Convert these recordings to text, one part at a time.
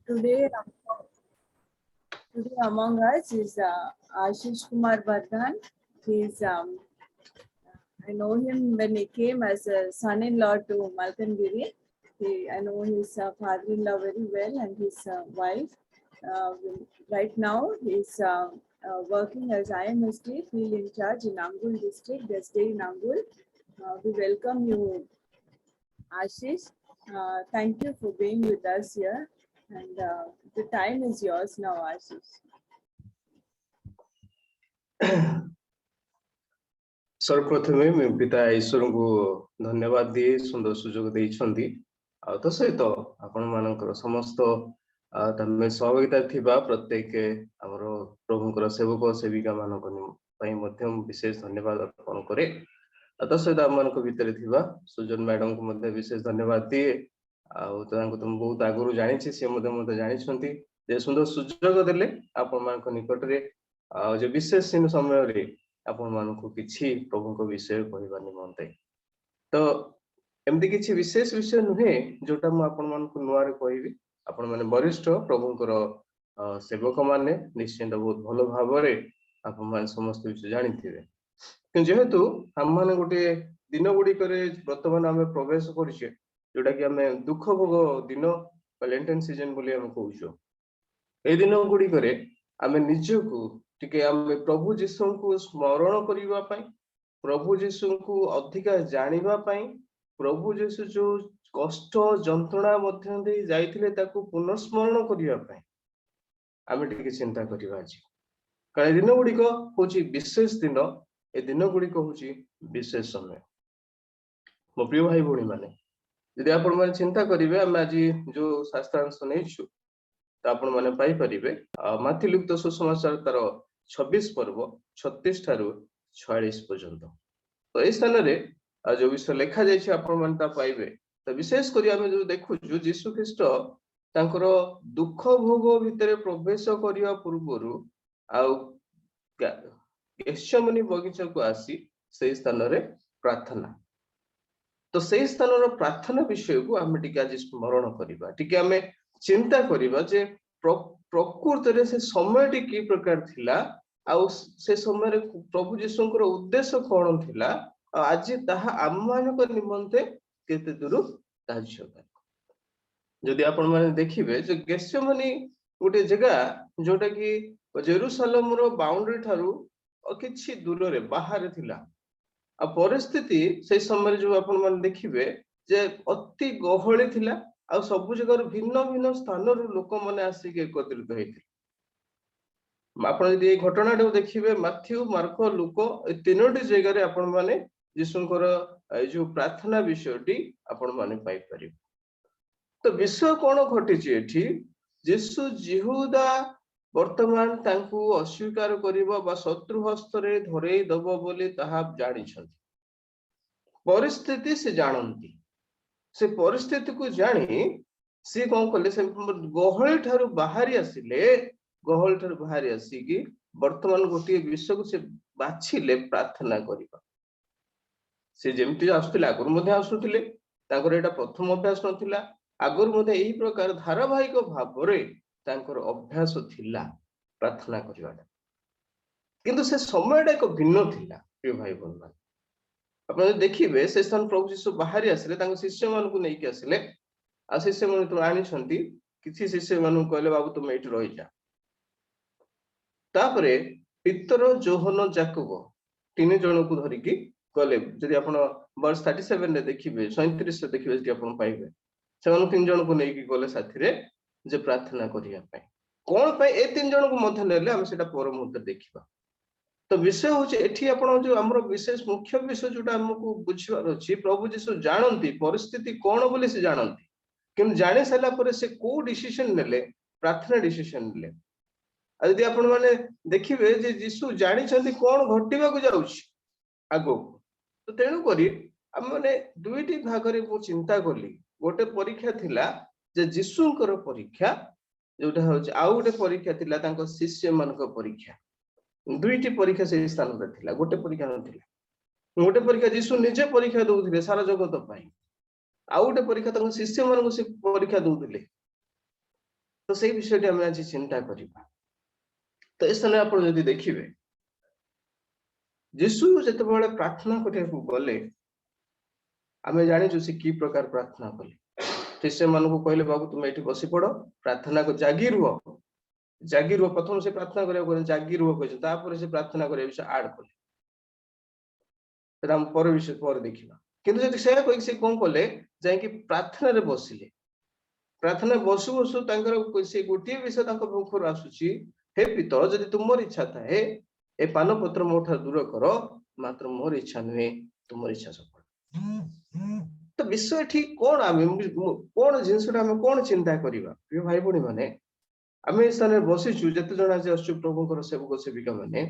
Today, today among us is Ashish Kumar Vardhan. He's I know him when he came as a son-in-law to Malkangiri. I know his father-in-law very well and his wife. Right now, he's working as IMSD field in charge in Angul district. They stay in Angul. We welcome you, Ashish. Thank you for being with us here. And the time is yours now, Ashish. सर्वप्रथमे मैं पिता ईश्वर को धन्यवाद दिए सुंदर सुजोग देइछंदी आ तो सहित आपण मानकर समस्त तमे सहभागिता थिबा प्रत्येक हमर प्रभुकर सेवक सेविका मानक पई मध्यम विशेष धन्यवाद अर्पण करे तो सहित हम मानक भीतर थिबा सुजन मैडम को मध्य विशेष धन्यवाद दिए आ तांको तुम बहुत आगुरु जानि छी से मध्य मध्य जानि छंती जे सुंदर सुजोग देले आपण मानक निकट रे जे विशेष समय रे आपण मानक किछि प्रभु को विषय कहबा निमंते तो एमती किछि विशेष विषय नुहे जोटा मु आपण मानक नुआरे कहबी आपण माने वरिष्ठ प्रभुकर सेवक माने निश्चित बहुत भलो भाबरे आपण माने समस्त विषय जानिथिबे कि जेहेतु हम माने गोटे दिन गुडी करे वर्तमान हमें प्रवेश करिसे जोटा कि हमें दुख भोग दिन वैलेंटाइन सीजन बोली हम कहउछो ए दिन गुडी करे हमें निजको टिके हमें प्रभु जीशु को स्मरण करिवा पई प्रभु जीशु को अधिका जानिबा पई प्रभु जीशु जो कष्ट जंत्रणा मध्य दे जाइथिले ताकू पुनर्स्मरण करिवा पई हमें टिके चिंता करिवा अछि काले दिन गुडी को होची विशेष दिन ए दिन गुडी को होची विशेष समय मो प्रिय भाई भोणी माने यदि आपण माने चिंता करिवे हम आज जो शास्त्रांश नेछु तो आपण माने पाई परिबे माथि लिखित सुसमाचार तार 26 पर्व 36 ठारू 46 पर्यंत तो ए स्थान रे जो विषय लेखा जाय छै आपण माने ता पाइबे तो विशेष करी हम जो देखु जो यीशु ख्रीष्ट तांकर दुख भोग भितरे प्रवेश करिया पूर्वरु आ गेशमनी बगीचा को आसी से स्थान रे प्रार्थना तो से स्थान रो प्रार्थना विषय को हम टिके आज स्मरण करिबा टिके हमें चिंता करिबा जे प्रकृत रे से समय टी की प्रकार थिला आ से समय रे प्रभु जीशुंकर उद्देश्य कोन थिला आज ताहा आम्मानक निमंते केते दूर कार्य कर जदि आपण माने देखिबे जे गेशमनी गोटे जगह जोटा कि जेरूशलेम रो बाउंड्री थारू किछि दूर रे बाहर थिला आ परिस्थिति से समय जो आपण माने देखिबे जे अति गहळी थिला आ सब जगह भिन्न भिन्न स्थान लोक मैंने आसिक एकत्रित होते आप घटना देखिए माथ्यू मार्क लुक ए तीनोटी जगह आपण माने यीशुंकर जो प्रार्थना विषयटी आपण माने पाई परिबे तो विषय कौन घटी एठी यीशु जिहुदा वर्तमान तांकू अस्वीकार करिबो बा शत्रु हस्त रे धरेई दबो बोली ताहा जानि छथि परिस्थिति से जानती से परिस्थिति को जानी सी कौन कले से गहली ठारू बाहरी आसिले गहली ठारू बाहरी आसिकी वर्तमान गोटे विषय को से बाछिले प्रार्थना करिबा से जेमति आसुतिले आगुर मध्ये आसुतिले तांकर एटा प्रथम अभ्यास नथिला आगुर मध्ये एही प्रकार धारावाहिक भाबरे तांकर अभ्यास थिला प्रार्थना करिवाटा किंतु से समयटा एक भिन्न थिला प्रिय भाई बंधु अपन देखिबे से स्थान प्रभु यीशु बाहरी आसिले तांको शिष्य मान को नेकी आसिले आ शिष्य मान तो आनी छंती किछि शिष्य मान कहले बाबू तुम एठी रहि जा तापरे पितर जोहन जाकब तीन जन को धरि की गले जदि आपण वर्ष 37 रे देखिबे 37 रे देखिबे जे आपण पाइबे से मान तीन जन को नेकी गले साथी रे जे प्रार्थना करिया पय कोन पय ए तीन जन को मध्य नेले हम सेटा पर मुहूर्त देखिबा तो विषय होचे एठी आपण जो हमरो विशेष मुख्य विषय जोटा हमको बुझिवार अछि प्रभु यीशु जानंती परिस्थिति कोन बोली से जानंती किम जाने सला पर से को डिसीजन नेले प्रार्थना डिसीजन नेले यदि आपण माने देखिबे जे यीशु जानि छथि कोन घटिबा को जाउछि आगो तो तेनु करी हम माने दुईटी भाग रे मु चिंता करली गोटे परीक्षा थिला जे यीशुंकर परीक्षा जोटा होछि आ गोटे परीक्षा थिला तांको शिष्य मानक परीक्षा दुईटी परीक्षा से स्थान रे थिला गोटे परीक्षा नथिला गोटे परीक्षा यीशु निजे परीक्षा दउथिले सारा जगत पई आ गोटे परीक्षा तांको शिष्य मानक से परीक्षा दउथिले तो सेही विषयटी आम आज चिंता करिबा। तो ए स्थान आप जदि देखिबे यीशु जेतेबेले प्रार्थना करियाकू गले आमे जानिछु से की प्रकार प्रार्थना कले। शिष्य मान को कहले बाबू तुम एठी बसी पड़ो प्रार्थना को जागी रुह प्रथम से प्रार्थना करिया जागी रुह कहछ तापर से प्रार्थना करिया विषय ऐड कले राम पर विषय पर देखिबा। किंतु जदि से कोइ से कोन कले जाय कि प्रार्थना रे बसिले प्रार्थना बसु बसु तांकर से गोटे विषय तांको मुखर आसुची हे पिता जदि तुमर इच्छा थाए ए पान पत्र मोठा दूर करो मात्र मोर इच्छा नुहे तुमर इच्छा सफल। तो विषय ठीक कोन आमे कोन जिंसटा आमे कोन चिंता करिबा प्रिय भाई बणी माने आमे स्थान बसिछु जते जणा जे असु प्रभुकर सेवक सेविका माने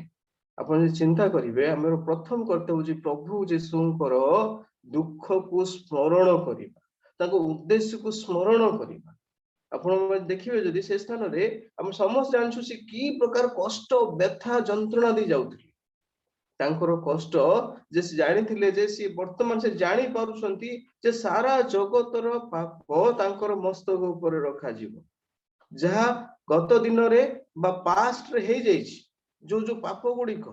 आपण जे चिंता करिवे हमर प्रथम कर्तव्य जे प्रभु यीशुंकर दुख को स्मरण करिबा ताको उद्देश्य को स्मरण करिबा। आपण देखिबे जदि से स्थान रे हम समस्त जानछु से की प्रकार कष्ट व्यथा जंत्रणा दी जाउथि तांकर कष्ट जे से जानिथिले जे सी वर्तमान से जानि पारुछंती जे सारा जगतर पाप तांकर मस्तक ऊपर रखा जीवो जहा गत दिन रे बा पास्ट रे हे जाइछि जो जो पाप गुड़िक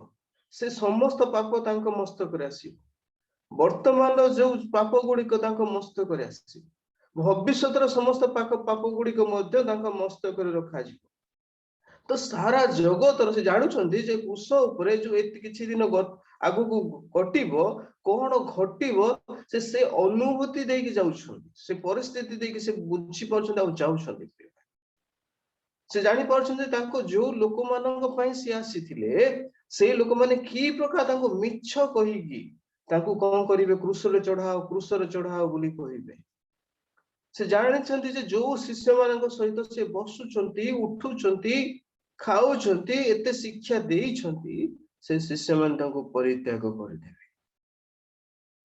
से समस्त पाप तांको मस्तक रे आसीबो वर्तमान जो पाप गुड़िक तांको मस्तक रे आसीबो भविष्यतर समस्त पाप गुड़िक मध्य तांको मस्तक रे रखा जीवो। तो सारा जगतर से जानुछंती जे कुश ऊपर जो एति किछि दिन आगु को कटिबो कोन घटिबो से अनुभूति देकी जाउछंती से परिस्थिति देकी से बुझी परछंती आ जाउछंती से जानि परछंती तांको जो लोक मानक पई से आसीथिले से लोक माने की प्रकार तांको मिछ कहिगी तांको कोन करिवे क्रूसरे चढ़ाओ बोली कहिवे। से जानिछंती जे जो शिष्य मानक सहित से बसुछंती उठुछंती खाउछंती एते शिक्षा देइछंती से शिष्य मान तांको परित्याग करदेबे।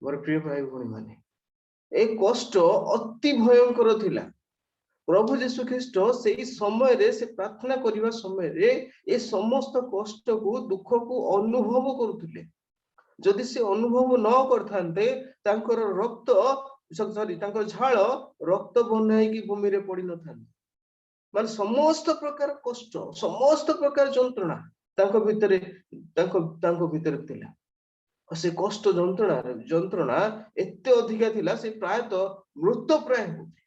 मोर प्रिय भाई भणी माने ए कष्ट अति भयंकर थिला। प्रभु यीशु ख्रीष्ट से समय रे से प्रार्थना करिवा समय रे ए समस्त कष्ट को दुख को अनुभव करुथिले। जदि से अनुभव न करथांते तांकर रक्त सॉरी तांकर झाळ रक्त बनाई की भूमि रे पड़ी न थांते मान समस्त प्रकार कष्ट समस्त प्रकार जंत्रणा तांको भितरे थिला। से कष्ट जंत्रणा एते अधिका थिला से प्रायतः मृत प्राय होते।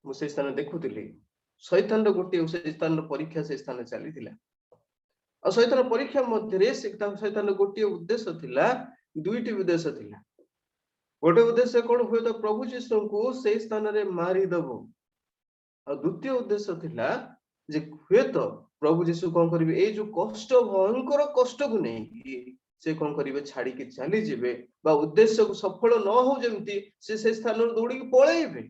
मुझे स्थान देखुली शैतान गोटे से स्थान परीक्षा से स्थान चली और शैतान परीक्षा मध्य शैतान गोटे उद्देश्य थिला दुईटी उद्देश्य थिला। गोटे उद्देश्य कौन हुए तो प्रभु यीशु को से स्थान रे मारिदब और द्वितीय उद्देश्य थिला जे हुए तो प्रभु यीशु कौन करिवे ए जो कष्ट भयंकर कष्ट को नहीं से कौन करिवे छाड़ी के चली जिवे बा उद्देश्य को सफल न हो जेमती से स्थान रे दौड़ी के पळेइबे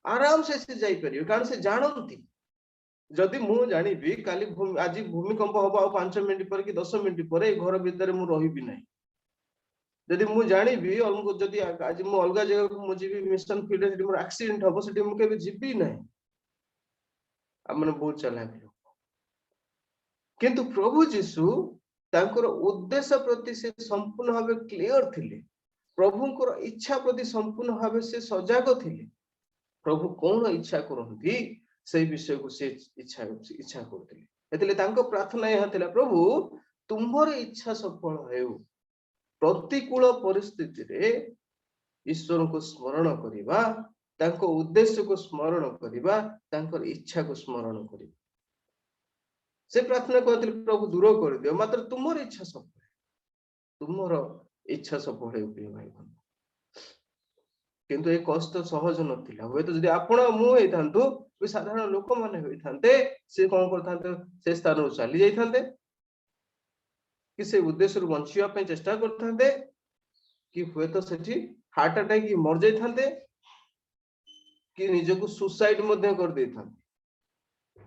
आराम से जाई परियो कारण से जानंती जदि मु जानिबी काली आज भूमिकंप हबो आ 5 मिनिट पर कि 10 मिनिट पर ए घर भीतर मु रहिबी नाही जदि मु जानिबी जदि आज मु अलगा जगह को मु जीबी मिशन फील्ड रे मोर एक्सीडेंट हबो सेठी मु केबे जीबी नाही हमने बहुत चालाक लोग किंतु प्रभु यीशु तांकर उद्देश्य प्रति से संपूर्ण भावे क्लियर थिले प्रभुंकर इच्छा प्रति संपूर्ण भावे से सजग थिले प्रभु कौन इच्छा करती से विषय को से इच्छा करते एतले तांको प्रार्थना यह थिला प्रभु तुम्हार इच्छा सफल हेउ प्रतिकूल परिस्थिति रे ईश्वर को स्मरण करिबा तांको उद्देश्य को स्मरण करिबा तांकर इच्छा को स्मरण करिबा से प्रार्थना करथिले प्रभु दूर कर दियो मात्र तुम्हार इच्छा सफल हेउ प्रिय भाई बंधु किंतु एक कष्ट सहज नथिला हुए तो जदि आपण मु हेतांतु साधारण लोक माने होइथांते से कोन करथांते से स्थान रो चली जाइथांते कि से उद्देश्य रो बंचिया पे चेष्टा करथांते कि हुए तो सेठी हार्ट अटैक की मर जाइथांते कि निजको सुसाइड मध्य कर देथांते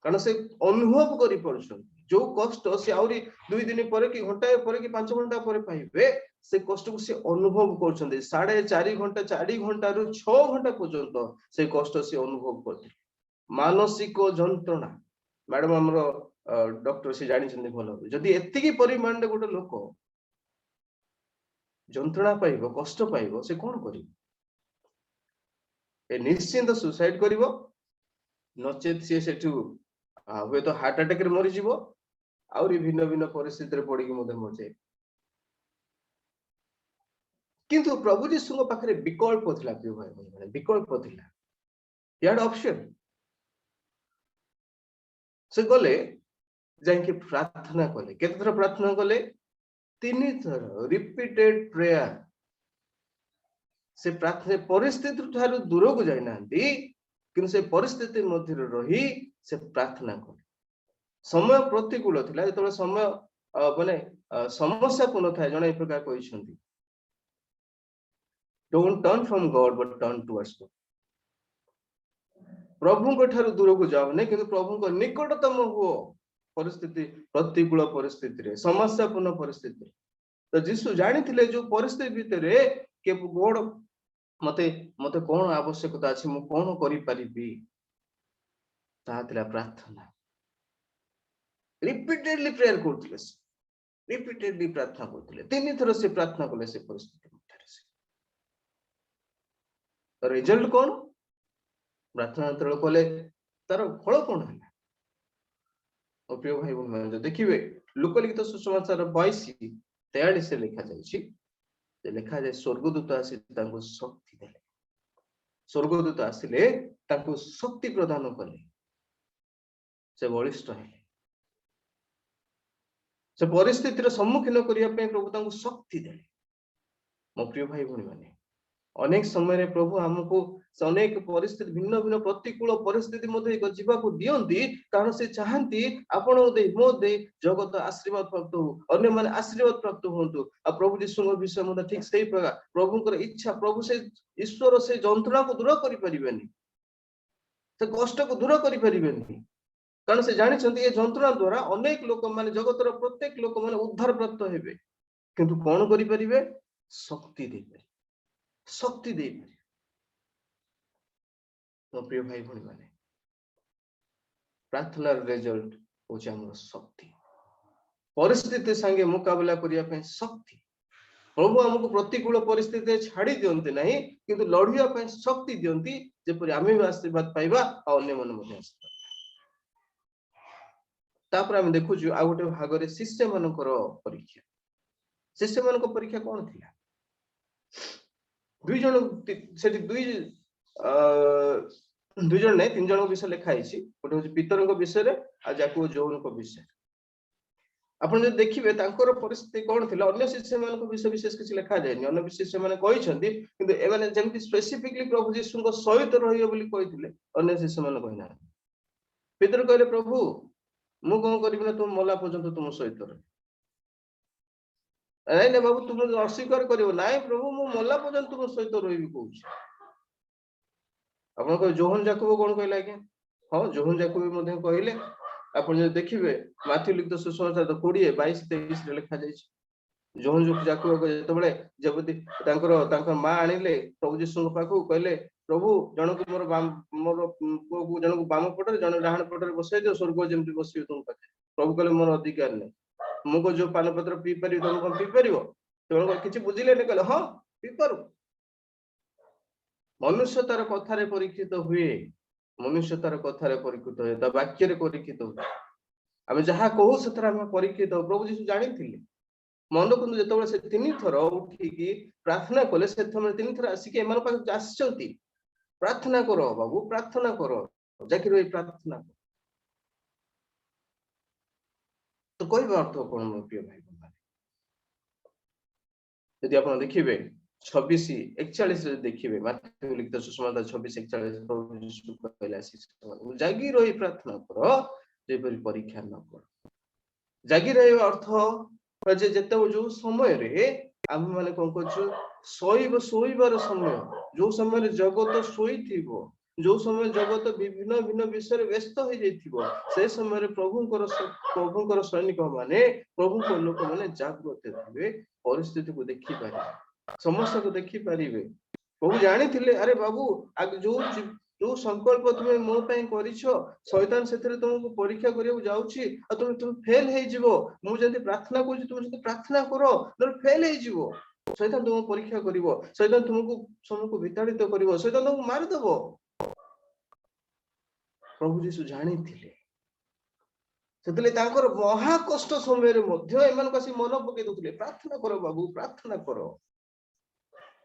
कारण से अनुभव करि परछन जो कष्ट से आउरी 2 दिन पर कि घंटा पर कि 5 घंटा पर पाइबे से कष्ट को से अनुभव करछन 4.5 घंटा 4 घंटा रु 6 घंटा पर्यंत से कष्ट से अनुभव करते मानसिक जंत्रणा मैडम हमरो डॉक्टर से जानि छन भलो जदी एतिकी परिमाण रे गोटे लोक जंत्रणा पाइबो कष्ट पाइबो से कोन करिबो ए निश्चिंत सुसाइड करिवो नचेत सी सेठू हुए तो हार्ट अटैक रे मरि जीवो आउरी भिन्न भिन्न परिस्थिति रे पड़ी मधे मर किंतु प्रभु जीशु पाखे विकल्प थिला प्रिय भाई बहन विकल्प थिला यार ऑप्शन से गले जाके प्रार्थना कले केते थर प्रार्थना कले 3 थर रिपीटेड प्रेयर से प्रार्थना परिस्थिति ठारू दूर को जाई नांती किंतु से परिस्थिति मध्य रही से प्रार्थना कले समय प्रतिकूल थिला जेतबे समय माने समस्या पूर्ण था जने ए प्रकार कहिसंती don't turn from God but turn towards God प्रभु को ठारू दूर को जाओ नहीं किंतु प्रभु को निकटतम हो परिस्थिति प्रतिकूल परिस्थिति रे समस्या पूर्ण परिस्थिति तो जीसु जानी थिले जो परिस्थिति भितरे के गॉड मते मते कोन आवश्यकता अछि मु कोन करि परिबी ता थिला प्रार्थना रिपीटेडली प्रेयर करथिले रिपीटेडली प्रार्थना करथिले 3 थर से प्रार्थना कले से परिस्थिति भितरे से तो रिजल्ट कोन प्रार्थना तळ कले तार फल कोन है ओ प्रिय भाई बहन जो देखिबे लोकलिखित सुसमाचार 22:43 से लिखा जायछि जे लिखा जाय स्वर्गदूत आसी तांको शक्ति देले स्वर्गदूत आसिले तांको शक्ति प्रदान कले से बलिष्ठ है से परिस्थितिर सम्मुखीन करिया पे प्रभु तांको शक्ति देले मो प्रिय भाई बहन माने अनेक समय रे प्रभु हमको अनेक परिस्थिति भिन्न भिन्न प्रतिकूल परिस्थिति मध्य जीवा को दियंती कारण से चाहती आपण दे मो दे जगत आशीर्वाद प्राप्त हो अन्य माने आशीर्वाद प्राप्त होंतु आ प्रभु यीशु विषय मध्य ठीक सही प्रकार प्रभु इच्छा प्रभु से ईश्वर से जंत्रणा को दूर करि परिबेनी से कष्ट को दूर करि परिबेनी कारण से जानि छथि ए जंत्रणा द्वारा अनेक लोक माने जगतर प्रत्येक लोक माने उद्धार प्राप्त हेबे किंतु कोन करि परिबे शक्ति दे शक्ति दे तो प्रिय भाई भणी माने प्रार्थना रिजल्ट होचे हमर शक्ति परिस्थिति संगे मुकाबला करिया पे शक्ति प्रभु हमको प्रतिकूल परिस्थिति छाड़ी दियंते नहीं किंतु लढिया पे शक्ति दियंती जेपरि आमे भी आशीर्वाद पाइबा आ अन्य मन मध्ये आशीर्वाद तापर हम देखु जो आ गोटे भाग रे शिष्य मानकर परीक्षा कोन थिला दुई जन सेठी दुई जन नहीं 3 जन विषय लिखा है गोटे हूँ पीतर विषय रे आ जाको जौन को विषय आपण जो देखिबे तांकर परिस्थिति कोन थिला अन्य शिष्य मान को विषय विशेष किछ लिखा जायनि अन्य शिष्य माने कहि छथि किंतु ए माने जेमति स्पेसिफिकली प्रभु यीशु को सहित रहियो बोली कहिथिले अन्य शिष्य मान कहिना पीतर कहले प्रभु मु कोन करिबे ना तुम मला पर्यंत तुम सहित रह नहीं नहीं बाबू तुम अस्वीकार करियो नाही प्रभु मु मला पर्यंत तुम सहित रहिबी कहूछ आपण को जोहन जाकब कोन कहला के हां जोहन जाकब मध्ये कहले आपण जे देखिबे माथि लिखित सुसमाचार 20:22-23 रे लिखा जाय छै जोहन जाकब जेतबेले जबति तांकर मां आनिले प्रभु यीशु पाखु कहले प्रभु जनक मोर को जनक बाम पटरे जन डाहण पटरे बसाई दे स्वर्ग जेमति बसियो तुम पाखे प्रभु कहले मोर अधिकार नै मुको जो पान पत्र पी परियो तुम कोन पी परियो तो किछि बुझिले ने कहले हां पी पारू मनुष्य तार कथारे परीक्षित हुए मनुष्य तार कथारे परीक्षित हुए ता वाक्य रे परीक्षित हुए आमे जहा कहू सतरा हम परीक्षित हो प्रभु यीशु जानि थिले मन को जेतबे से 3 थर उठी की प्रार्थना कले से 3 थर आसी के मन पास आछंती प्रार्थना करो बाबू प्रार्थना करो जाकी रही प्रार्थना तो कोई बात तो कोन प्रिय भाई बहन यदि आपण देखिबे 26:41 रे देखिबे माथि लिखित सुसमाचार 26:41 प्रभु यीशु कहला शिष्य जागी रही प्रार्थना करो जेपरि परीक्षा न करो जागी रही अर्थ जे जेते जो समय रे हम माने कोन कहछु सोईबार समय जो समय रे जगत सोई थिबो जो समय जगत विभिन्न भिन्न विषय व्यस्त हो जाइथिबो से समय रे प्रभुंकर सैनिक माने प्रभु लोक माने जागृत थिबे परिस्थिति को देखि पारिबे समस्या को देखि पारिबे प्रभु जानि थिले अरे बाबू आग जो संकल्प तुमे मो पई करिछो शैतान सेतरे तुमको परीक्षा करियो जाउची आ तुम फेल हे जिवो मु जंती प्रार्थना करछि तुम जंती प्रार्थना करो न फेल हे जिवो शैतान तुमको परीक्षा करिवो, शैतान तुमको विताड़ित करिवो, शैतान तुमको मारिदेव। प्रभु जीशु जानी थिले, सेतले तांकर महा कष्ट समय रे मध्य एमान कसी मन पके दउतले, प्रार्थना करो बाबू, प्रार्थना करो,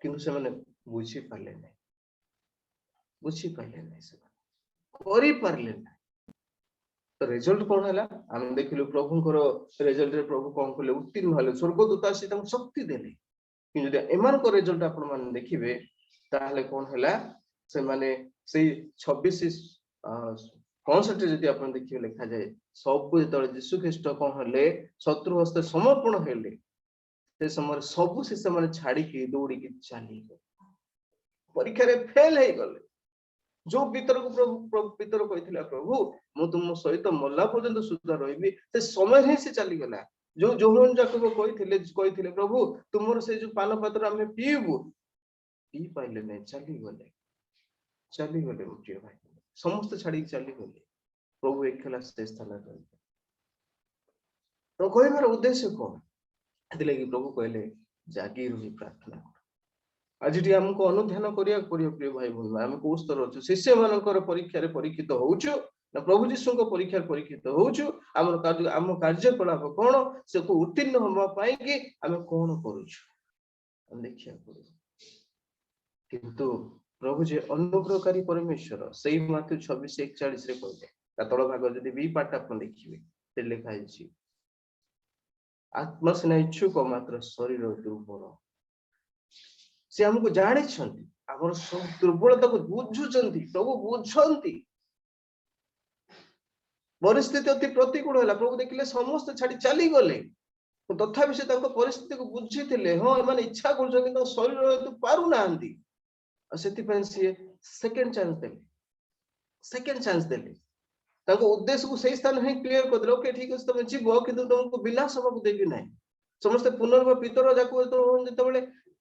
किंतु से माने बुझी पाले नै, बुझी पाले नै, से करि पारले नै। तो रिजल्ट कौन है? आम देखिलु प्रभुंकर रिजल्ट रे प्रभु कौन कले, उत्तीर्ण हले, स्वर्गदूत आसी तांको शक्ति देले। कि जदि एमान को रिजल्ट आपण माने देखिबे ताहले कौन हैला, से माने सेई 26 65 जदि आपण देखिबे लिखा जाए, सब जेतले यीशु ख्रीष्ट कौन हले शत्रु हस्ते समर्पण हेले, से समय सब शिष्य माने छाड़ी के दौड़ी के चली गए, परीक्षा रे फेल हे गले। जो पितर को प्रभु पितर कहिथिला, प्रभु मु तुम सहित मल्ला पर्यंत सुधा रहिबी, से समय ही से चली गला। जो जोहन जाकब कहिथिले प्रभु तुमर से जो पान पात्र हमें पीबू, पी पाइले नै, चली गले मुझे भाई, समस्त छाड़ी चली गले। प्रभु एकला से स्थान रहे। तो कहबार उद्देश्य कौन? एथिले प्रभु कहले जागी रही प्रार्थना कर। आज हमको अनुध्यान करिया प्रिय भाई भूमि, आम कौ स्तर अच्छु, शिष्य मानकर परीक्षा परीक्षित होउछु ना प्रभु जीशु परीक्षा परीक्षित होउछु? आम कार्यकलाप कौन, से को उत्तीर्ण होबा पाई कि आम कौन करूछु देखिया पड़ो। किंतु प्रभु जे अनुग्रहकारी परमेश्वर, से माथु 26:41 रे कहले, ता तळ भाग जदि बी पाठ आपण देखिबे, ते लिखा है आत्मा सिना इच्छुक मात्र शरीर दुर्बल। से हमको जानी दुर्बलता को बुझुंट, प्रभु बुझंती। परिस्थिति अति प्रतिकूल है, प्रभु देखिले समस्त छाड़ी चली गले, तथापि से परिस्थिति को बुझी थे। हाँ एम इच्छा कर शरीर पारु ना, सेकेंड चांस देले, उद्देश्य को सही स्थान ही क्लियर कर देले। ओके ठीक है, तुम जीव कि तुमको विनाश होगा देवी ना। समस्त पुनर्व पितर जाको जो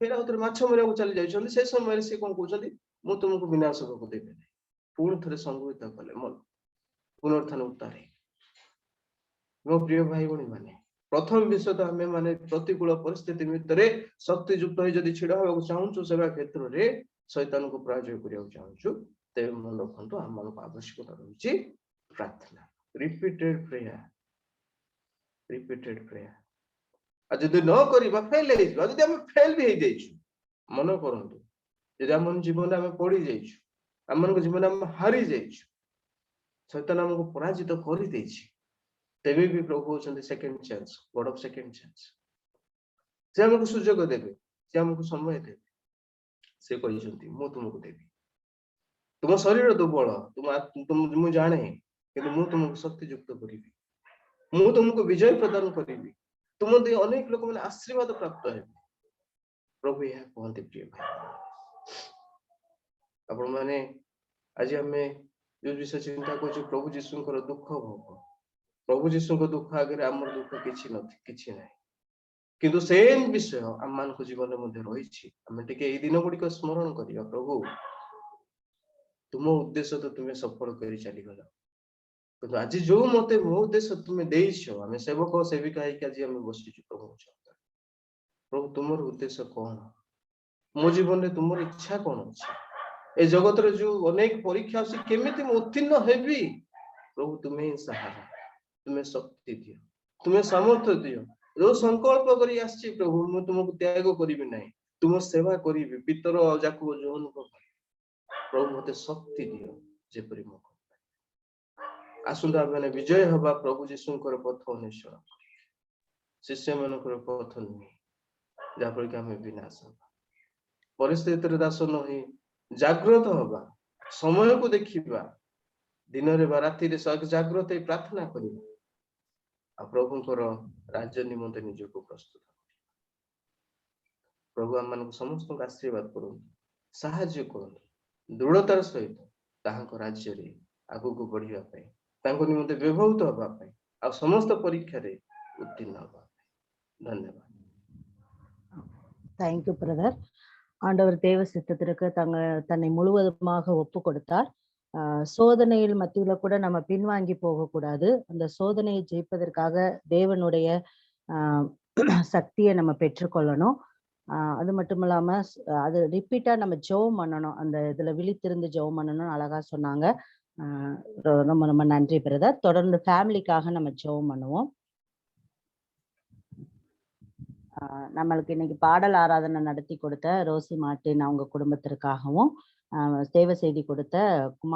फेर आउथरे माछ मरिया को चली जाइछन, से समय से कोन कहउछन, मु तुमको विनाश होगा देबे नै। पुन थरे संगीत कले मन पुनरुत्थान उतारे। मो प्रिय भाई बणी माने, प्रथम विषय तो हमें माने प्रतिकूल परिस्थिति भितरे शक्ति युक्त हो जदि छिड़ा होगा चाहूछु, सेवा क्षेत्र रे शैतान को पराजय करिया चाहूछु, ते मन रखंतु हम मन आवश्यकता रहिछि प्रार्थना, रिपीटेड प्रेयर। आज जदि न करिबा फेल हे जदि हम फेल भी हे जाइछु, मन करंतु जदि हम जीवन में पड़ी जाइछु, हमन को जीवन में हारी जाइछु, शैतान हमको पराजित करि दैछि, तेबे भी प्रभु होचंदी second chance, God of second chance. से हमको सुजोग देबे, से हमको समय देबे। से कहिसंती मु तुमको देबी, तुम शरीर दुर्बल, तुम मु जाने, किंतु मु तुमको शक्ति युक्त करिबी, मु तुमको विजय प्रदान करिबी, तुम दे अनेक लोक माने आशीर्वाद प्राप्त हे। प्रभु यह कहते प्रिय भाई, आपण माने आज हमें जो विषय चिंता को प्रभु जीशुंकर दुख भोग, प्रभु जीशुंकर दुख आगे आमर दुख किछि नाही, किंतु सेम विषय आम मान को जीवन मध्ये रहिछि। हमें टिके ए दिन गुडी को स्मरण करिया, प्रभु तुम उद्देश्य तो तुम्हें सफल करी चली गला, किंतु आज जो मते मो उद्देश्य तुम्हें देइछो, हमें सेवक सेविका है कि आज हमें बसिछु। प्रभु तुमर उद्देश्य कौन, मो जीवन में तुमर इच्छा कौन अछि, ए जगत रे जो अनेक परीक्षा आसी केमिति मो उत्तीर्ण हेबी, प्रभु तुम्हें सहारा, तुम्हें शक्ति दियो, तुम्हें सामर्थ्य दियो। जो संकल्प करी आछि प्रभु, मु तुमको त्याग करिबि नाही, तुम सेवा करिबि, पितर जाको जोन को प्रभु मते शक्ति दियो जेपरि मो आसुंदा माने विजय हबा प्रभु जीशुंकर पथ अनुसरण, शिष्य मानकर पथ नुहे, जापर कि हमें विनाश हबा। परिस्थिति रे दास नहि, जागृत हबा, समय को देखिबा, दिन रे बा राति रे जागृत हे प्रार्थना करिबा, आ प्रभुंकर राज्य निमंते निजको प्रस्तुत। प्रभु हम मानक समस्त आशीर्वाद करू, साहाय्य करू, दृढ़तार सहित ताहांको राज्य रे आगु को बढ़िया पाए, तांको निमंते व्यवहृत हबा पाए, आ समस्त परीक्षा रे उत्तीर्ण हबा पाए। धन्यवाद। Thank you brother. ஆண்டவர் தேவ சித்தத்திற்கு தன்னை முழுவதுமாக ஒப்பு கொடுத்தார். சோதனையில் மத்தியில கூட நம்ம பின்வாங்கி போகக்கூடாது. அந்த சோதனையை ஜெயிப்பதற்காக தேவனுடைய சக்தியை நம்ம பெற்றுக்கொள்ளணும். அது மட்டும் இல்லாம அது ரிப்பீட்டா நம்ம ஜெபம் பண்ணணும். அந்த இதுல விழித்திருந்து ஜெபம் பண்ணணும்னு அழகா சொன்னாங்க. ரொம்ப ரொம்ப நன்றி பிரதர். தொடர்ந்து ஃபேமிலிக்காக நம்ம ஜெபம் பண்ணுவோம். நம்மளுக்கு இன்னைக்கு பாடல் ஆராதனை நடத்தி கொடுத்த ரோசி மார்ட்டின் அவங்க குடும்பத்திற்காகவும், சேவை செய்தி கொடுத்த குமார்